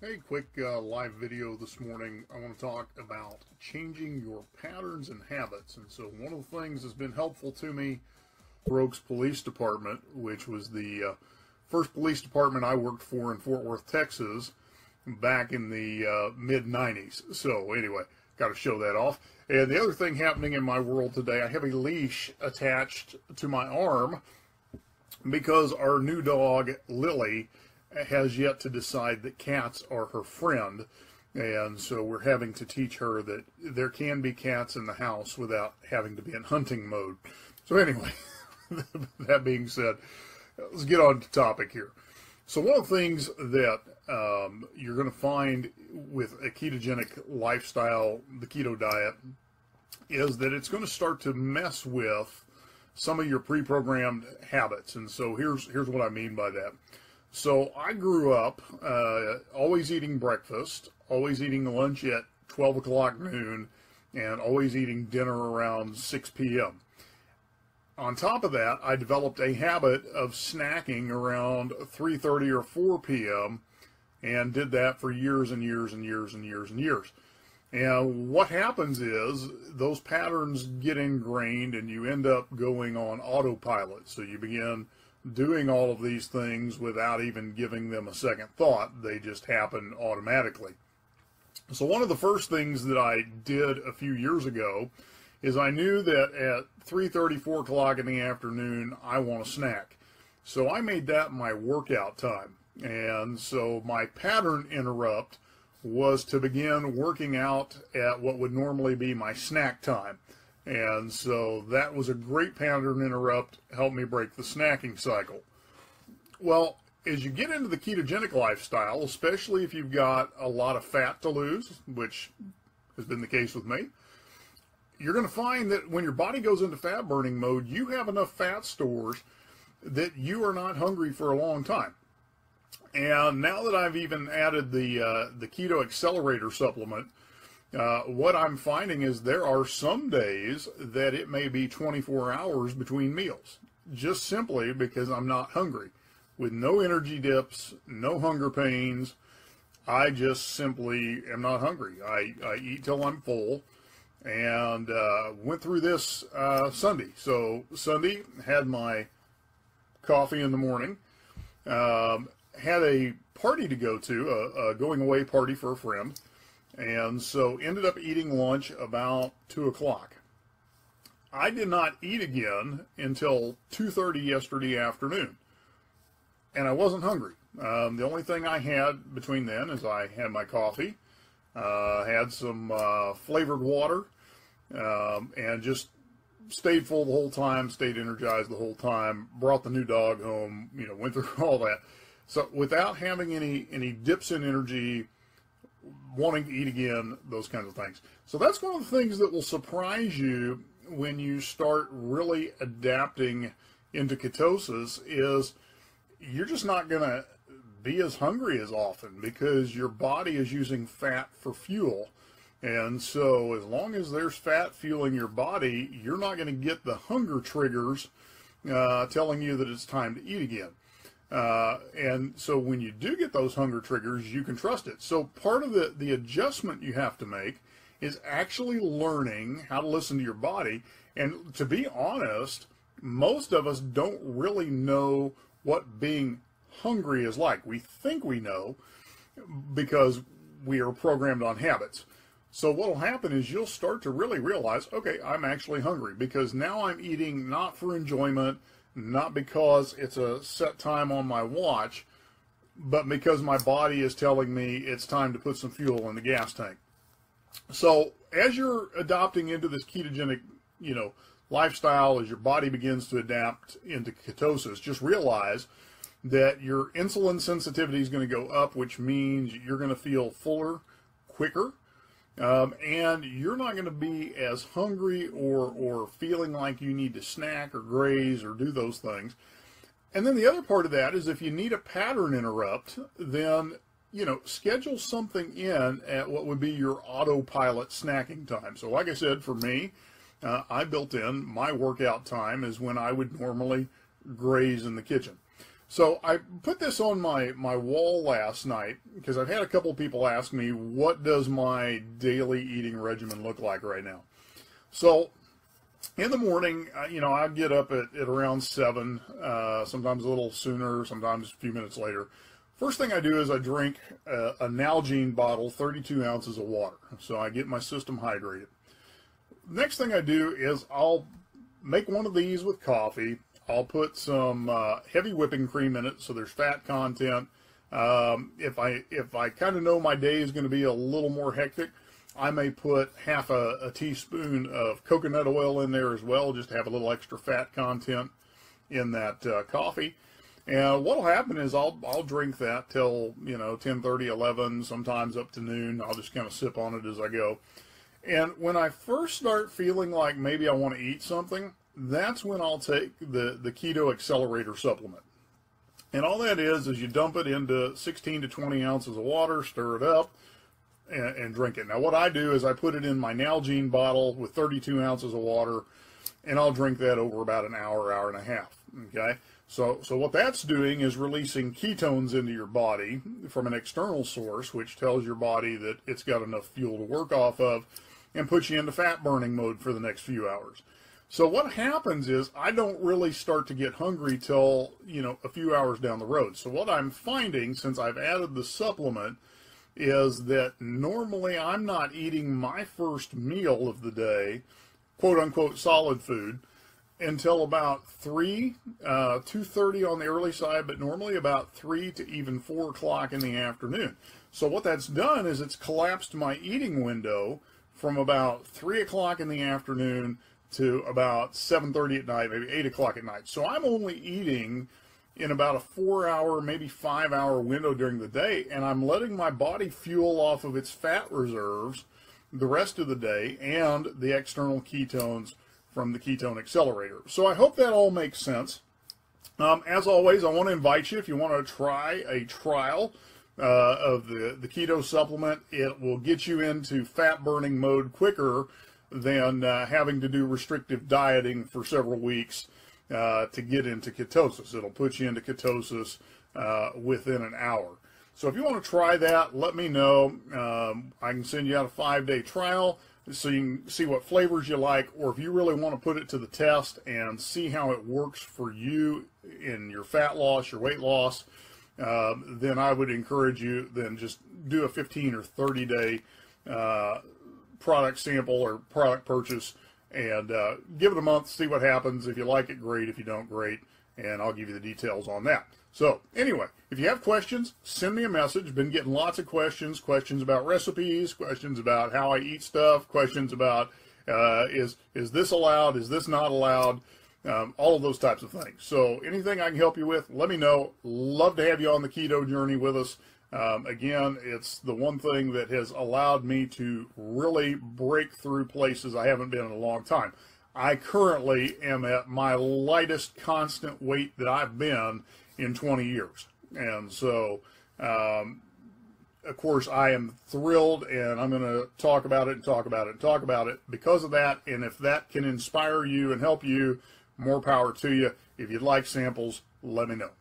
Hey, quick live video this morning. I want to talk about changing your patterns and habits. And so one of the things that's been helpful to me, Oaks Police Department, which was the first police department I worked for in Fort Worth, Texas, back in the mid-90s. So anyway, got to show that off. And the other thing happening in my world today, I have a leash attached to my arm because our new dog, Lily, has yet to decide that cats are her friend, and so we're having to teach her that there can be cats in the house without having to be in hunting mode. So anyway, that being said, let's get on to topic here. So one of the things that you're going to find with a ketogenic lifestyle, the keto diet, is that it's going to start to mess with some of your pre-programmed habits. And so here's what I mean by that. So I grew up always eating breakfast, always eating lunch at 12 o'clock noon, and always eating dinner around 6 p.m. On top of that, I developed a habit of snacking around 3:30 or 4 p.m. and did that for years and years and years and years and years. And what happens is those patterns get ingrained and you end up going on autopilot. So you begin doing all of these things without even giving them a second thought. They just happen automatically. So one of the first things that I did a few years ago is I knew that at 3:30, 4 o'clock in the afternoon, I want a snack. So I made that my workout time. And so my pattern interrupt was to begin working out at what would normally be my snack time. And so that was a great pattern interrupt, helped me break the snacking cycle. Well, as you get into the ketogenic lifestyle, especially if you've got a lot of fat to lose, which has been the case with me, you're going to find that when your body goes into fat burning mode, you have enough fat stores that you are not hungry for a long time. And now that I've even added the Keto Accelerator supplement, what I'm finding is there are some days that it may be 24 hours between meals, just simply because I'm not hungry. With no energy dips, no hunger pains, I just simply am not hungry. I eat till I'm full, and went through this Sunday. So Sunday, had my coffee in the morning, had a party to go to, a going away party for a friend. And so ended up eating lunch about 2 o'clock. I did not eat again until 2:30 yesterday afternoon. And I wasn't hungry. The only thing I had between then is I had my coffee, had some flavored water, and just stayed full the whole time, stayed energized the whole time, brought the new dog home, went through all that. So without having any dips in energy, wanting to eat again, those kinds of things. So that's one of the things that will surprise you when you start really adapting into ketosis, is you're just not going to be as hungry as often because your body is using fat for fuel. And so as long as there's fat fueling your body, you're not going to get the hunger triggers telling you that it's time to eat again. And so when you do get those hunger triggers, you can trust it. So part of the adjustment you have to make is actually learning how to listen to your body. And to be honest, most of us don't really know what being hungry is like. We think we know because we are programmed on habits. So what will happen is you'll start to really realize, okay, I'm actually hungry because now I'm eating not for enjoyment, not because it's a set time on my watch, but because my body is telling me it's time to put some fuel in the gas tank. So as you're adopting into this ketogenic, lifestyle, as your body begins to adapt into ketosis, just realize that your insulin sensitivity is going to go up, which means you're going to feel fuller, quicker, and you're not going to be as hungry or feeling like you need to snack or graze or do those things. And then the other part of that is if you need a pattern interrupt, then, schedule something in at what would be your autopilot snacking time. So like I said, for me, I built in my workout time is when I would normally graze in the kitchen. So I put this on my wall last night because I've had a couple people ask me, what does my daily eating regimen look like right now? So in the morning, I get up at around 7, sometimes a little sooner, sometimes a few minutes later. First thing I do is I drink a Nalgene bottle, 32 ounces of water. So I get my system hydrated. Next thing I do is I'll make one of these with coffee. I'll put some heavy whipping cream in it, so there's fat content. If I kind of know my day is going to be a little more hectic, I may put half a teaspoon of coconut oil in there as well, just to have a little extra fat content in that coffee. And what'll happen is I'll drink that till 10:30, 11, sometimes up to noon. I'll just kind of sip on it as I go. And when I first start feeling like maybe I want to eat something, that's when I'll take the Keto Accelerator supplement. And all that is you dump it into 16 to 20 ounces of water, stir it up, and drink it. Now what I do is I put it in my Nalgene bottle with 32 ounces of water, and I'll drink that over about an hour, hour and a half. Okay? So what that's doing is releasing ketones into your body from an external source, which tells your body that it's got enough fuel to work off of, and puts you into fat burning mode for the next few hours. So what happens is I don't really start to get hungry till, a few hours down the road. So what I'm finding since I've added the supplement is that normally I'm not eating my first meal of the day, quote unquote solid food, until about 3, 2:30 on the early side, but normally about 3 to even 4 o'clock in the afternoon. So what that's done is it's collapsed my eating window from about 3 o'clock in the afternoon to about 7:30 at night, maybe 8 o'clock at night. So I'm only eating in about a 4-hour, maybe 5-hour window during the day, and I'm letting my body fuel off of its fat reserves the rest of the day and the external ketones from the Ketone Accelerator. So I hope that all makes sense. As always, I want to invite you, if you want to try a trial of the keto supplement, it will get you into fat burning mode quicker than having to do restrictive dieting for several weeks to get into ketosis. It'll put you into ketosis within an hour. So if you want to try that, let me know. I can send you out a 5-day trial so you can see what flavors you like, or if you really want to put it to the test and see how it works for you in your fat loss, your weight loss, then I would encourage you then just do a 15 or 30-day product sample or product purchase and give it a month, see what happens. If you like it, great. If you don't, great. And I'll give you the details on that. So anyway, if you have questions, send me a message. Been getting lots of questions about recipes, questions about how I eat stuff, questions about is this allowed, is this not allowed, all of those types of things. So anything I can help you with, let me know. Love to have you on the keto journey with us. Again, it's the one thing that has allowed me to really break through places I haven't been in a long time. I currently am at my lightest constant weight that I've been in 20 years. And so, of course, I am thrilled, and I'm going to talk about it and talk about it and talk about it because of that. And if that can inspire you and help you, more power to you. If you'd like samples, let me know.